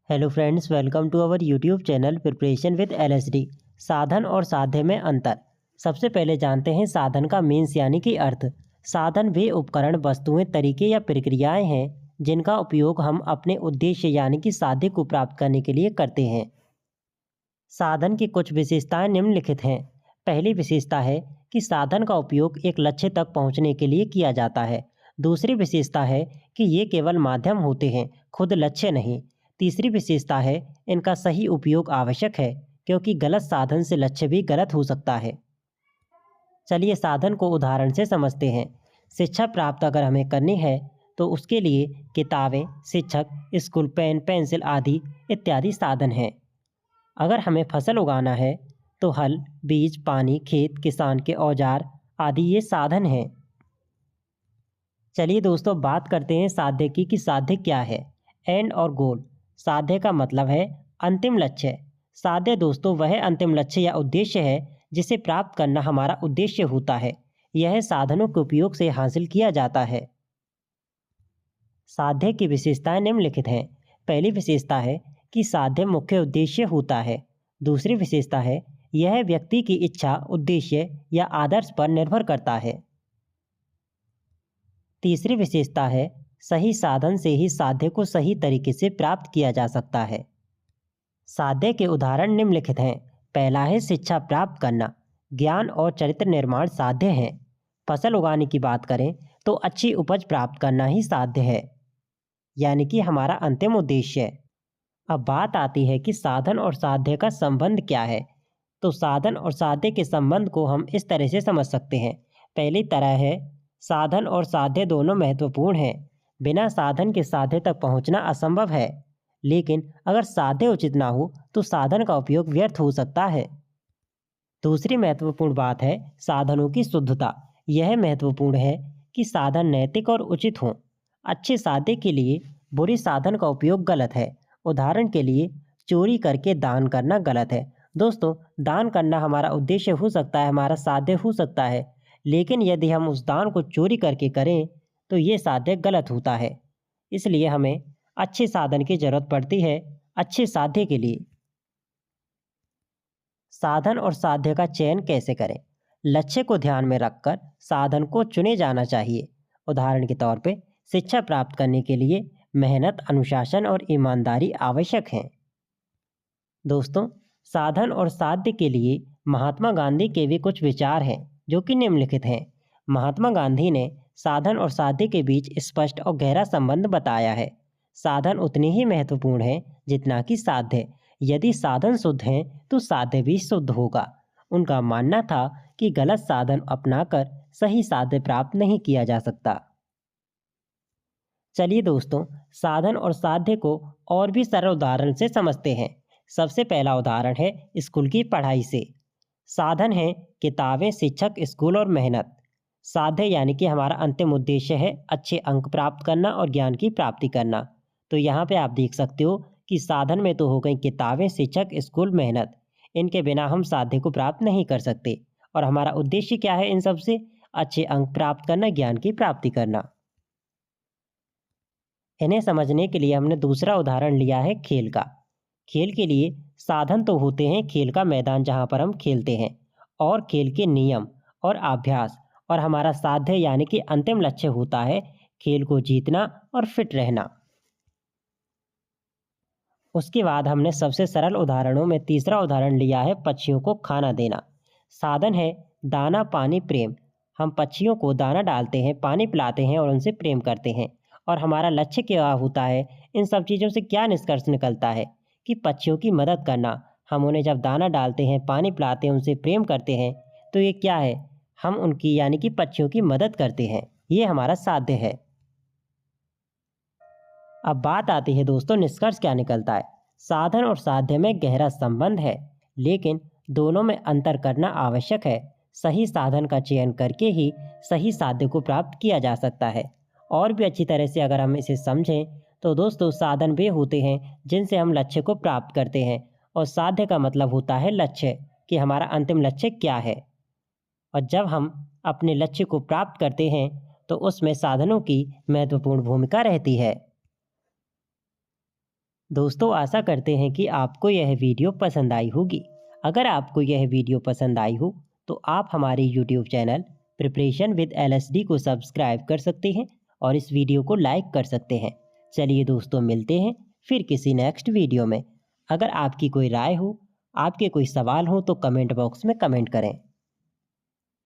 Hello friends, welcome to our YouTube channel preparation with LSD. साधन और साध्य में अंतर। सबसे पहले जानते हैं साधन का मीन्स यानी कि अर्थ। साधन वे उपकरण, वस्तुएं, तरीके या प्रक्रियाएं हैं जिनका उपयोग हम अपने उद्देश्य यानी कि साध्य को प्राप्त करने के लिए करते हैं। साधन की कुछ विशेषताएं निम्नलिखित हैं। पहली विशेषता है कि साधन का उपयोग एक लक्ष्य तक पहुंचने के लिए किया जाता है। दूसरी विशेषता है कि ये केवल माध्यम होते हैं, खुद लक्ष्य नहीं। तीसरी विशेषता है इनका सही उपयोग आवश्यक है, क्योंकि गलत साधन से लक्ष्य भी गलत हो सकता है। चलिए साधन को उदाहरण से समझते हैं। शिक्षा प्राप्त अगर हमें करनी है तो उसके लिए किताबें, शिक्षक, स्कूल, पेन, पेंसिल आदि इत्यादि साधन हैं। अगर हमें फसल उगाना है तो हल, बीज, पानी, खेत, किसान के औजार आदि ये साधन हैं। चलिए दोस्तों बात करते हैं साध्य की कि साध्य क्या है। एंड और गोल। साध्य का मतलब है अंतिम लक्ष्य। साध्य दोस्तों वह अंतिम लक्ष्य या उद्देश्य है जिसे प्राप्त करना हमारा उद्देश्य होता है। यह साधनों के उपयोग से हासिल किया जाता है। साध्य की विशेषताएं निम्नलिखित हैं। पहली विशेषता है कि साध्य मुख्य उद्देश्य होता है। दूसरी विशेषता है यह व्यक्ति की इच्छा, उद्देश्य या आदर्श पर निर्भर करता है। तीसरी विशेषता है सही साधन से ही साध्य को सही तरीके से प्राप्त किया जा सकता है। साध्य के उदाहरण निम्नलिखित हैं। पहला है शिक्षा प्राप्त करना। ज्ञान और चरित्र निर्माण साध्य है। फसल उगाने की बात करें तो अच्छी उपज प्राप्त करना ही साध्य है, यानी कि हमारा अंतिम उद्देश्य है। अब बात आती है कि साधन और साध्य का संबंध क्या है। तो साधन और साध्य के संबंध को हम इस तरह से समझ सकते हैं। पहली तरह है साधन और साध्य दोनों महत्वपूर्ण हैं। बिना साधन के साध्य तक पहुंचना असंभव है, लेकिन अगर साध्य उचित ना हो तो साधन का उपयोग व्यर्थ हो सकता है। दूसरी महत्वपूर्ण बात है साधनों की शुद्धता। यह महत्वपूर्ण है कि साधन नैतिक और उचित हों। अच्छे साध्य के लिए बुरी साधन का उपयोग गलत है। उदाहरण के लिए चोरी करके दान करना गलत है। दोस्तों, दान करना हमारा उद्देश्य हो सकता है, हमारा साध्य हो सकता है, लेकिन यदि हम उस दान को चोरी करके करें तो ये साध्य गलत होता है। इसलिए हमें अच्छे साधन की जरूरत पड़ती है अच्छे साध्य के लिए। साधन और साध्य का चयन कैसे करें। लक्ष्य को ध्यान में रखकर साधन को चुने जाना चाहिए। उदाहरण के तौर पे शिक्षा प्राप्त करने के लिए मेहनत, अनुशासन और ईमानदारी आवश्यक हैं। दोस्तों, साधन और साध्य के लिए महात्मा गांधी के भी कुछ विचार हैं जो कि निम्नलिखित हैं। महात्मा गांधी ने साधन और साध्य के बीच स्पष्ट और गहरा संबंध बताया है। साधन उतने ही महत्वपूर्ण हैं जितना कि साध्य। यदि साधन शुद्ध हैं तो साध्य भी शुद्ध होगा। उनका मानना था कि गलत साधन अपनाकर सही साध्य प्राप्त नहीं किया जा सकता। चलिए दोस्तों, साधन और साध्य को और भी सरल उदाहरण से समझते हैं। सबसे पहला उदाहरण है स्कूल की पढ़ाई से। साधन है किताबें, शिक्षक, स्कूल और मेहनत। साध्य यानी कि हमारा अंतिम उद्देश्य है अच्छे अंक प्राप्त करना और ज्ञान की प्राप्ति करना। तो यहाँ पे आप देख सकते हो कि साधन में तो हो गई किताबें, शिक्षक, स्कूल, मेहनत। इनके बिना हम साध्य को प्राप्त नहीं कर सकते। और हमारा उद्देश्य क्या है इन सब से? अच्छे अंक प्राप्त करना, ज्ञान की प्राप्ति करना। इन्हें समझने के लिए हमने दूसरा उदाहरण लिया है खेल का। खेल के लिए साधन तो होते हैं खेल का मैदान जहाँ पर हम खेलते हैं, और खेल के नियम और अभ्यास। और हमारा साध्य यानी कि अंतिम लक्ष्य होता है खेल को जीतना और फिट रहना। उसके बाद हमने सबसे सरल उदाहरणों में तीसरा उदाहरण लिया है पक्षियों को खाना देना। साधन है दाना, पानी, प्रेम। हम पक्षियों को दाना डालते हैं, पानी पिलाते हैं और उनसे प्रेम करते हैं। और हमारा लक्ष्य क्या होता है? इन सब चीज़ों से क्या निष्कर्ष निकलता है कि पक्षियों की मदद करना। हम उन्हें जब दाना डालते हैं, पानी पिलाते हैं, उनसे प्रेम करते हैं, तो ये क्या है? हम उनकी यानी कि पक्षियों की मदद करते हैं। ये हमारा साध्य है। अब बात आती है दोस्तों, निष्कर्ष क्या निकलता है। साधन और साध्य में गहरा संबंध है, लेकिन दोनों में अंतर करना आवश्यक है। सही साधन का चयन करके ही सही साध्य को प्राप्त किया जा सकता है। और भी अच्छी तरह से अगर हम इसे समझें तो दोस्तों, साधन वे होते हैं जिनसे हम लक्ष्य को प्राप्त करते हैं, और साध्य का मतलब होता है लक्ष्य, कि हमारा अंतिम लक्ष्य क्या है। और जब हम अपने लक्ष्य को प्राप्त करते हैं तो उसमें साधनों की महत्वपूर्ण भूमिका रहती है। दोस्तों आशा करते हैं कि आपको यह वीडियो पसंद आई होगी। अगर आपको यह वीडियो पसंद आई हो तो आप हमारे YouTube channel preparation with LSD को सब्सक्राइब कर सकते हैं और इस वीडियो को लाइक कर सकते हैं। चलिए दोस्तों, मिलते हैं फिर किसी नेक्स्ट वीडियो में। अगर आपकी कोई राय हो, आपके कोई सवाल हो तो कमेंट बॉक्स में कमेंट करें।